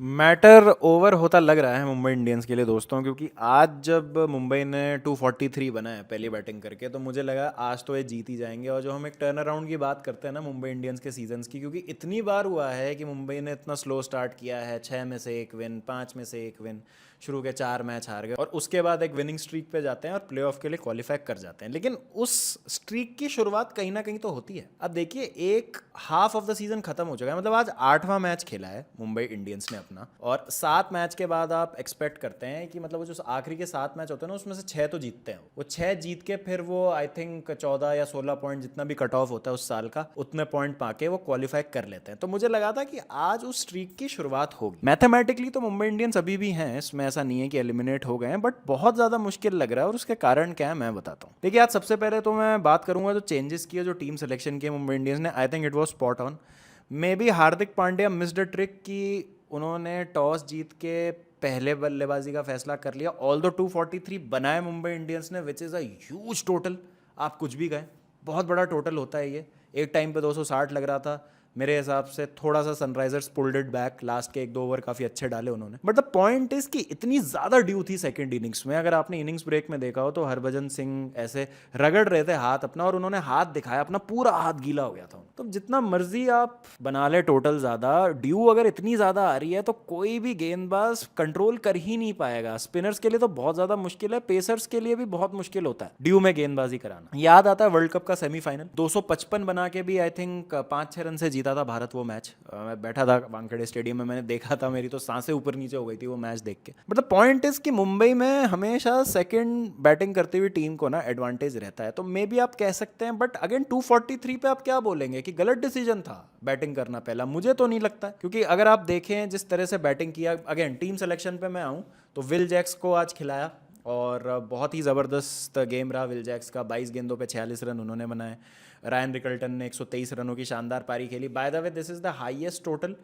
Matter over होता लग रहा है मुंबई इंडियंस के लिए दोस्तों, क्योंकि आज जब मुंबई ने 243 बनाया पहली बैटिंग करके, तो मुझे लगा आज तो ये जीत ही जाएंगे। और जो हम एक टर्न अराउंड की बात करते हैं ना मुंबई इंडियंस के सीजन्स की, क्योंकि इतनी बार हुआ है कि मुंबई ने इतना स्लो स्टार्ट किया है, 6 में से 1 विन, 5 में से 1 विन, शुरू के 4 मैच हार गए और उसके बाद एक विनिंग स्ट्रीक पे जाते हैं और प्लेऑफ के लिए क्वालिफाई कर जाते हैं। लेकिन उस स्ट्रीक की शुरुआत कहीं ना कहीं तो होती है। अब देखिए, एक हाफ ऑफ द सीजन खत्म हो चुका है, मतलब आज 8वां मैच खेला है मुंबई इंडियंस ने अपना, और 7 मैच के बाद आप एक्सपेक्ट करते हैं कि मतलब वो जो आखिरी के 7 मैच होते हैं ना, उसमें से 6 तो जीतते हैं। वो 6 जीत के फिर वो आई थिंक 14 या 16 पॉइंट, जितना भी कट ऑफ होता है उस साल का, उतने पॉइंट पाके वो क्वालिफाई कर लेते हैं। तो मुझे लगा था कि आज उस स्ट्रीक की शुरुआत होगी। मैथमेटिकली तो मुंबई इंडियंस अभी भी हैं इसमें, ऐसा नहीं है कि एलिमिनेट हो गए हैं, बट बहुत ज़्यादा मुश्किल लग रहा है। और उसके कारण क्या है मैं बताता हूँ। देखिए, आज सबसे पहले तो मैं बात करूंगा जो चेंजेस किए, जो टीम सिलेक्शन किए मुंबई इंडियंस ने। I think it was spot on. May be Hardik Pandya missed a trick कि उन्होंने टॉस जीत के पहले बल्लेबाजी का फैसला कर लिया। ऑल दो 243 बनाए मुंबई इंडियंस ने, which is a huge total. आप कुछ भी कहें, बहुत बड़ा टोटल होता है ये। एक टाइम पे 260 लग रहा था मेरे हिसाब से। थोड़ा सा Sunrisers pulled it back, last के 1-2 ओवर काफ़ी अच्छे डाले उन्होंने। बट द पॉइंट इज कि इतनी ज़्यादा ड्यू थी सेकंड इनिंग्स में। अगर आपने इनिंग्स ब्रेक में देखा हो तो हरभजन सिंह ऐसे रगड़ रहे थे हाथ अपना, और उन्होंने हाथ दिखाया अपना, पूरा हाथ गीला हो गया था। तो जितना मर्जी आप बना ले टोटल ज़्यादा, ड्यू अगर इतनी ज़्यादा आ रही है तो कोई भी गेंदबाज कंट्रोल कर ही नहीं पाएगा। स्पिनर्स के लिए तो बहुत ज़्यादा मुश्किल है, पेसर्स के लिए भी बहुत मुश्किल होता है ड्यू में गेंदबाजी कराना। याद आता है वर्ल्ड कप का सेमीफाइनल, 255 बना के भी आई थिंक 5-6 रन से जीता था भारत वो मैच। मैं बैठा था वानखेड़े स्टेडियम में, मैंने देखा था, मेरी तो सांसें ऊपर नीचे हो गई थी वो मैच देख के। बट द पॉइंट इज कि मुंबई में हमेशा सेकंड बैटिंग करती हुई टीम को ना एडवांटेज रहता है। तो मे बी आप कह सकते हैं, बट अगेन 243 पे आप क्या बोलेंगे कि गलत डिसीजन था बैटिंग करना पहला? मुझे तो नहीं लगता, क्योंकि अगर आप देखें जिस तरह से बैटिंग किया, अगेन टीम सिलेक्शन पे मैं आऊँ तो विल जैक्स को आज खिलाया और बहुत ही ज़बरदस्त गेम रहा विल जैक्स का। 22 गेंदों पे 46 रन उन्होंने बनाए। रायन रिकल्टन ने 123 रनों की शानदार पारी खेली। By the way, this is the highest total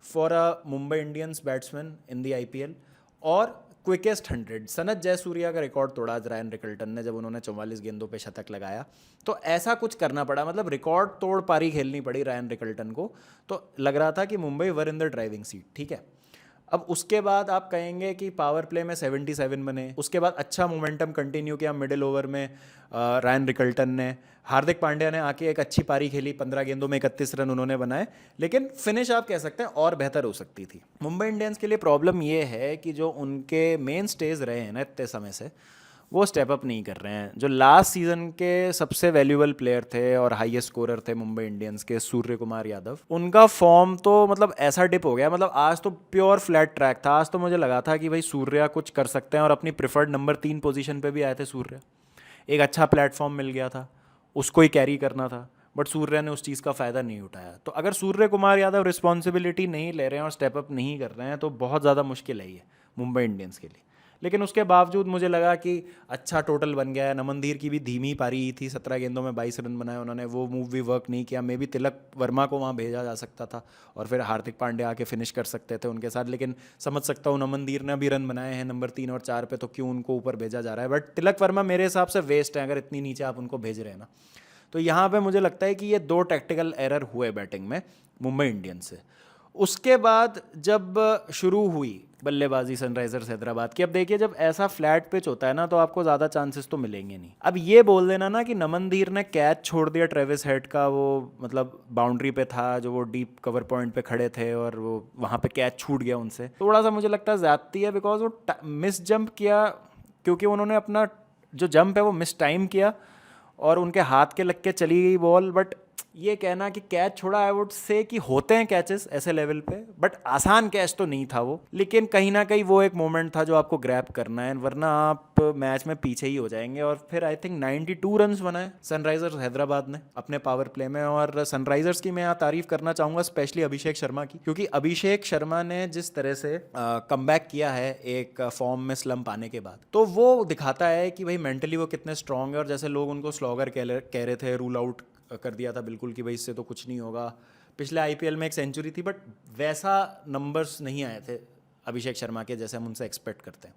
for a Mumbai Indians batsman in the IPL. और क्विकेस्ट 100 सनत जयसूर्या का रिकॉर्ड तोड़ा आज रायन रिकल्टन ने, जब उन्होंने 44 गेंदों पे शतक लगाया। तो ऐसा कुछ करना पड़ा, मतलब रिकॉर्ड तोड़ पारी खेलनी पड़ी रायन रिकल्टन को। तो लग रहा था कि मुंबई वर इन द ड्राइविंग सीट, ठीक है। अब उसके बाद आप कहेंगे कि पावर प्ले में 77 बने, उसके बाद अच्छा मोमेंटम कंटिन्यू किया मिडिल ओवर में रायन रिकल्टन ने। हार्दिक पांड्या ने आके एक अच्छी पारी खेली, 15 गेंदों में 31 रन उन्होंने बनाए। लेकिन फिनिश आप कह सकते हैं और बेहतर हो सकती थी। मुंबई इंडियंस के लिए प्रॉब्लम ये है कि जो उनके मेन स्टेज रहे हैं ना इतने समय से, वो स्टेप अप नहीं कर रहे हैं। जो लास्ट सीजन के सबसे वैल्यूएबल प्लेयर थे और हाईएस्ट स्कोरर थे मुंबई इंडियंस के, सूर्य कुमार यादव, उनका फॉर्म तो मतलब ऐसा डिप हो गया। मतलब आज तो प्योर फ्लैट ट्रैक था। आज तो मुझे लगा था कि भाई सूर्या कुछ कर सकते हैं, और अपनी प्रिफर्ड नंबर 3 पोजीशन पे भी आए थे सूर्या। एक अच्छा प्लेटफॉर्म मिल गया था, उसको ही कैरी करना था। बट सूर्या ने उस चीज़ का फ़ायदा नहीं उठाया। तो अगर सूर्य कुमार यादव रिस्पॉन्सिबिलिटी नहीं ले रहे हैं और स्टेप अप नहीं कर रहे हैं, तो बहुत ज़्यादा मुश्किल है ये मुंबई इंडियंस के लिए। लेकिन उसके बावजूद मुझे लगा कि अच्छा टोटल बन गया है। नमनदीर की भी धीमी पारी थी, 17 गेंदों में 22 रन बनाए उन्होंने, वो मूव भी वर्क नहीं किया। मे बी तिलक वर्मा को वहाँ भेजा जा सकता था और फिर हार्दिक पांड्या आके फिनिश कर सकते थे उनके साथ। लेकिन समझ सकता हूँ, नमनदीर ने भी रन बनाए हैं नंबर 3 और 4 पे, तो क्यों उनको ऊपर भेजा जा रहा है। बट तिलक वर्मा मेरे हिसाब से वेस्ट है अगर इतनी नीचे आप उनको भेज रहे हैं ना। तो यहाँ पे मुझे लगता है कि ये 2 टैक्टिकल एरर हुए बैटिंग में मुंबई इंडियंस से। उसके बाद जब शुरू हुई बल्लेबाजी सनराइजर्स हैदराबाद की, अब देखिए जब ऐसा फ्लैट पिच होता है ना, तो आपको ज़्यादा चांसेस तो मिलेंगे नहीं। अब ये बोल देना ना कि नमनदीर ने कैच छोड़ दिया ट्रेविस हेड का, वो मतलब बाउंड्री पे था, जो वो डीप कवर पॉइंट पे खड़े थे और वो वहाँ पे कैच छूट गया उनसे, थोड़ा सा मुझे लगता है ज़्यादती है। बिकॉज वो मिस जंप किया, क्योंकि उन्होंने अपना जो जंप है वो मिस टाइम किया और उनके हाथ के लग के चली गई बॉल। बट ये कहना कि कैच छोड़ा, आई वुड से कि होते हैं कैचेस ऐसे लेवल पे, बट आसान कैच तो नहीं था वो। लेकिन कहीं ना कहीं वो एक मोमेंट था जो आपको ग्रैब करना है, वरना आप मैच में पीछे ही हो जाएंगे। और फिर आई थिंक 92 रन्स बनाए सनराइजर्स हैदराबाद ने अपने पावर प्ले में। और सनराइजर्स की मैं यहाँ तारीफ करना चाहूँगा स्पेशली अभिषेक शर्मा की, क्योंकि अभिषेक शर्मा ने जिस तरह से कमबैक किया है एक फॉर्म में स्लम्प आने के बाद, तो वो दिखाता है कि भाई मेंटली वो कितने स्ट्रांग है। और जैसे लोग उनको स्लॉगर कह रहे थे, रूल आउट कर दिया था बिल्कुल कि भाई इससे तो कुछ नहीं होगा। पिछले आईपीएल में एक सेंचुरी थी, बट वैसा नंबर्स नहीं आए थे अभिषेक शर्मा के जैसे हम उनसे एक्सपेक्ट करते हैं।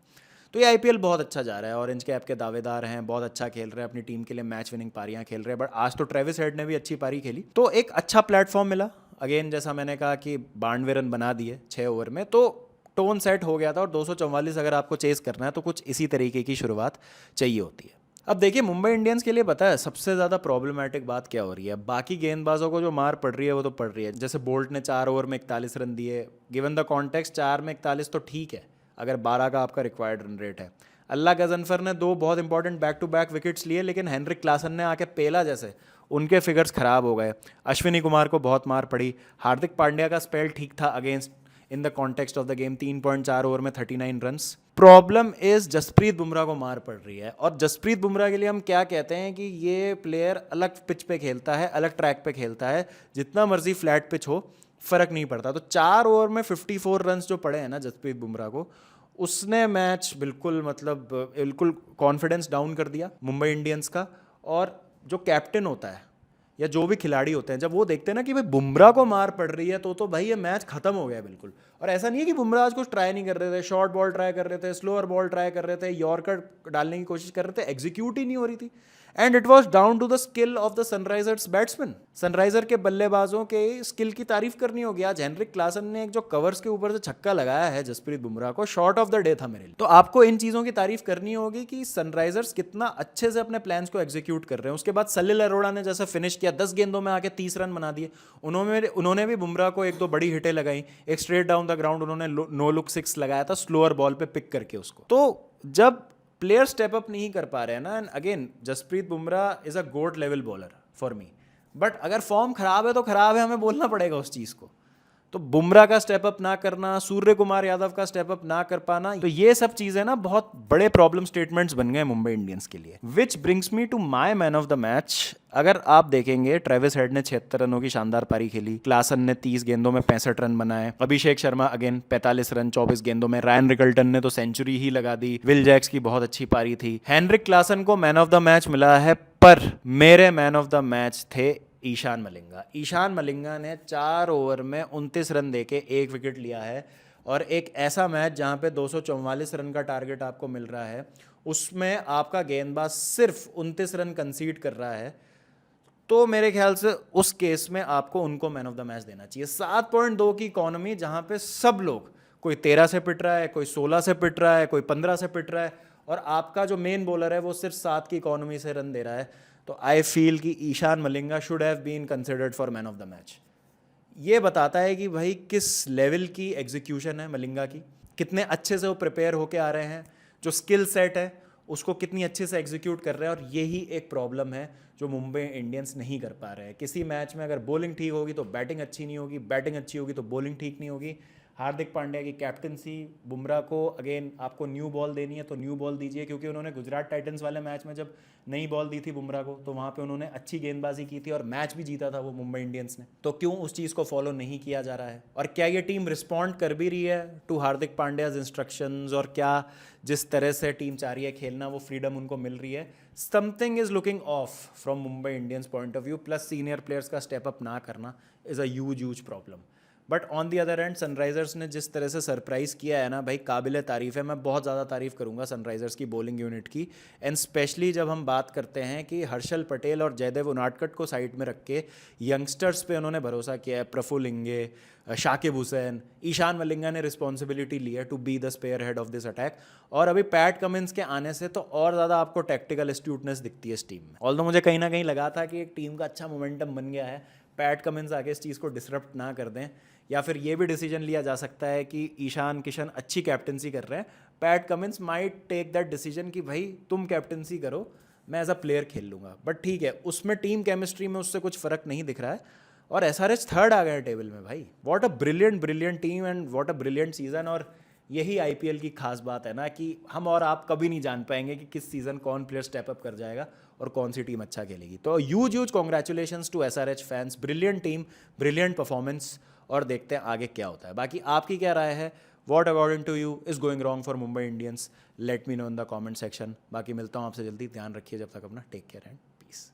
तो ये आईपीएल बहुत अच्छा जा रहा है, ऑरेंज कैप के दावेदार हैं, बहुत अच्छा खेल रहे हैं अपनी टीम के लिए, मैच विनिंग पारियां खेल रहे हैं। बट आज तो ट्रेविस हेड ने भी अच्छी पारी खेली, तो एक अच्छा प्लेटफॉर्म मिला। अगेन जैसा मैंने कहा कि 92 रन बना दिए 6 ओवर में, तो टोन सेट हो गया था और 244 अगर आपको चेस करना है तो कुछ इसी तरीके की शुरुआत चाहिए होती है। अब देखिए मुंबई इंडियंस के लिए पता है सबसे ज़्यादा प्रॉब्लमेटिक बात क्या हो रही है। बाकी गेंदबाजों को जो मार पड़ रही है वो तो पड़ रही है, जैसे बोल्ट ने 4 ओवर में 41 रन दिए। गिवन द कॉन्टेक्स्ट 4 में 41 तो ठीक है अगर 12 का आपका रिक्वायर्ड रन रेट है। अल्लाह गजनफर ने 2 बहुत important back to back wickets लिए, लेकिन हेनरिक क्लासन ने आके पेला जैसे उनके फिगर्स खराब हो गए। अश्विनी कुमार को बहुत मार पड़ी। हार्दिक पांड्या का स्पेल ठीक था against in the context of the game, 3.4 over में 39 runs. Problem is Jasprit Bumrah को मार पड़ रही है, और जसप्रीत बुमराह के लिए हम क्या कहते हैं कि ये प्लेयर अलग पिच पे खेलता है, अलग ट्रैक पे खेलता है, जितना मर्जी फ्लैट पिच हो फर्क नहीं पड़ता। तो 4 ओवर में 54 रन्स जो पड़े हैं ना जसप्रीत बुमराह को, उसने मैच बिल्कुल मतलब बिल्कुल कॉन्फिडेंस डाउन कर दिया मुंबई इंडियंस का। और जो कैप्टन होता है या जो भी खिलाड़ी होते हैं, जब वो देखते हैं ना कि भाई बुमराह को मार पड़ रही है तो भाई ये मैच खत्म हो गया बिल्कुल। और ऐसा नहीं है कि बुमराह आज कुछ ट्राई नहीं कर रहे थे, शॉर्ट बॉल ट्राई कर रहे थे, स्लोअर बॉल ट्राई कर रहे थे, यॉर्कर डालने की कोशिश कर रहे थे, एग्जीक्यूट ही नहीं हो रही थी। And it was down to the skill of the Sunrisers batsman. Sunriser के बल्लेबाजों के स्किल की तारीफ करनी होगी। आज हेनरिक क्लासन ने एक जो कवर्स के ऊपर से छक्का लगाया है जसप्रीत बुमराह को, शॉट ऑफ द डे था मेरे लिए। तो आपको इन चीज़ों की तारीफ करनी होगी कि सनराइजर्स कितना अच्छे से अपने प्लान्स को एग्जीक्यूट कर रहे हैं। उसके बाद सलिल अरोड़ा ने जैसा फिनिश किया, 10 गेंदों में आके 30 रन बना दिए। उन्होंने भी बुमराह को 1-2 बड़ी हिटें लगाई। एक स्ट्रेट डाउन द ग्राउंड उन्होंने नो लुक 6 लगाया था स्लोअर बॉल पे पिक करके उसको। तो जब प्लेयर स्टेप अप नहीं कर पा रहे हैं ना, and again Jasprit Bumrah is a goat level bowler for me, but अगर फॉर्म खराब है तो खराब है, हमें बोलना पड़ेगा उस चीज़ को। तो बुमराह का स्टेप अप ना करना, सूर्य कुमार यादव का स्टेप अप ना कर पाना, तो ये सब चीजें ना बहुत बड़े प्रॉब्लम स्टेटमेंट्स बन गए मुंबई इंडियंस के लिए। Which brings me to my man of the match. अगर आप देखेंगे ट्रेविस हेड ने 76 रनों की शानदार पारी खेली, क्लासन ने 30 गेंदों में 65 रन बनाए, अभिषेक शर्मा अगेन 45 रन 24 गेंदों में, रायन रिकल्टन ने तो सेंचुरी ही लगा दी, विल जैक्स की बहुत अच्छी पारी थी। हेनरिक क्लासन को मैन ऑफ द मैच मिला है, पर मेरे मैन ऑफ द मैच थे ईशान मलिंगा। ईशान मलिंगा ने 4 ओवर में 29 रन देके 1 विकेट लिया है, और एक ऐसा मैच जहां पे 244 रन का टारगेट आपको मिल रहा है, उसमें आपका गेंदबाज सिर्फ 29 रन कंसीड कर रहा है, तो मेरे ख्याल से उस केस में आपको उनको मैन ऑफ द मैच देना चाहिए। 7.2 की इकोनॉमी जहां पे सब लोग, कोई 13 से पिट रहा है, कोई 16 से पिट रहा है, कोई 15 से पिट रहा है, और आपका जो मेन बॉलर है वो सिर्फ 7 की इकोनॉमी से रन दे रहा है, तो आई फील कि Ishan Malinga should have been considered for man of the match. ये बताता है कि भाई किस लेवल की एग्जीक्यूशन है मलिंगा की, कितने अच्छे से वो प्रिपेयर होके आ रहे हैं, जो स्किल सेट है उसको कितनी अच्छे से एग्जीक्यूट कर रहे हैं। और यही एक प्रॉब्लम है जो मुंबई इंडियंस नहीं कर पा रहे हैं। किसी मैच में अगर बॉलिंग ठीक होगी तो बैटिंग अच्छी नहीं होगी, बैटिंग अच्छी होगी तो बॉलिंग ठीक नहीं होगी। हार्दिक पांड्या की कैप्टनसी, बुमराह को अगेन आपको न्यू बॉल देनी है तो न्यू बॉल दीजिए, क्योंकि उन्होंने गुजरात टाइटंस वाले मैच में जब नई बॉल दी थी बुमराह को तो वहाँ पे उन्होंने अच्छी गेंदबाजी की थी और मैच भी जीता था वो मुंबई इंडियंस ने। तो क्यों उस चीज़ को फॉलो नहीं किया जा रहा है? और क्या ये टीम रिस्पॉन्ड कर भी रही है टू हार्दिक पांड्याज इंस्ट्रक्शंस, और क्या जिस तरह से टीम चाह रही है खेलना वो फ्रीडम उनको मिल रही है? Something is looking of from Mumbai Indians point of view, plus senior players का स्टेप अप ना करना is a huge problem. But on the other and Sunrisers ने जिस तरह से सरप्राइज़ किया है ना भाई, काबिल तारीफ़ है। मैं बहुत ज़्यादा तारीफ़ करूंगा सनराइजर्स की बॉलिंग यूनिट की, एंड स्पेशली जब हम बात करते हैं कि हर्षल पटेल और जयदेव उनाडकट को साइड में रख के यंगस्टर्स पे उन्होंने भरोसा किया है। प्रफुल इंगे, शाकिब हुसैन, ईशान मलिंगा ने रिस्पॉन्सिबिलिटी ली है to be the spare head of this attack. और अभी पैट कमिंस के आने से तो और ज़्यादा आपको टैक्टिकल एस्ट्यूटनेस दिखती है इस टीम में। ऑल्दो मुझे कहीं ना कहीं लगा था कि एक टीम का अच्छा मोमेंटम बन गया है, पैट कमिंस आगे इस चीज़ को डिसरप्ट ना कर दें, या फिर ये भी डिसीजन लिया जा सकता है कि ईशान किशन अच्छी कैप्टनसी कर रहे हैं, Pat Cummins might take that decision कि भाई तुम कैप्टनसी करो, मैं एज अ प्लेयर खेल लूँगा। बट ठीक है, उसमें टीम केमिस्ट्री में उससे कुछ फ़र्क नहीं दिख रहा है, और एसआरएच थर्ड आ गए टेबल में भाई। What a brilliant team and what a brilliant season. और यही आईपीएल की खास बात है ना कि हम और आप कभी नहीं जान पाएंगे कि किस सीज़न कौन प्लेयर स्टेप अप कर जाएगा और कौन सी टीम अच्छा खेलेगी। तो huge congratulations to SRH fans, brilliant team, brilliant performance, और देखते हैं आगे क्या होता है। बाकी आपकी क्या राय है? What according to you is going wrong for Mumbai Indians? Let me know in the comment section. बाकी मिलता हूँ आपसे जल्दी, ध्यान रखिए जब तक अपना, टेक केयर एंड पीस।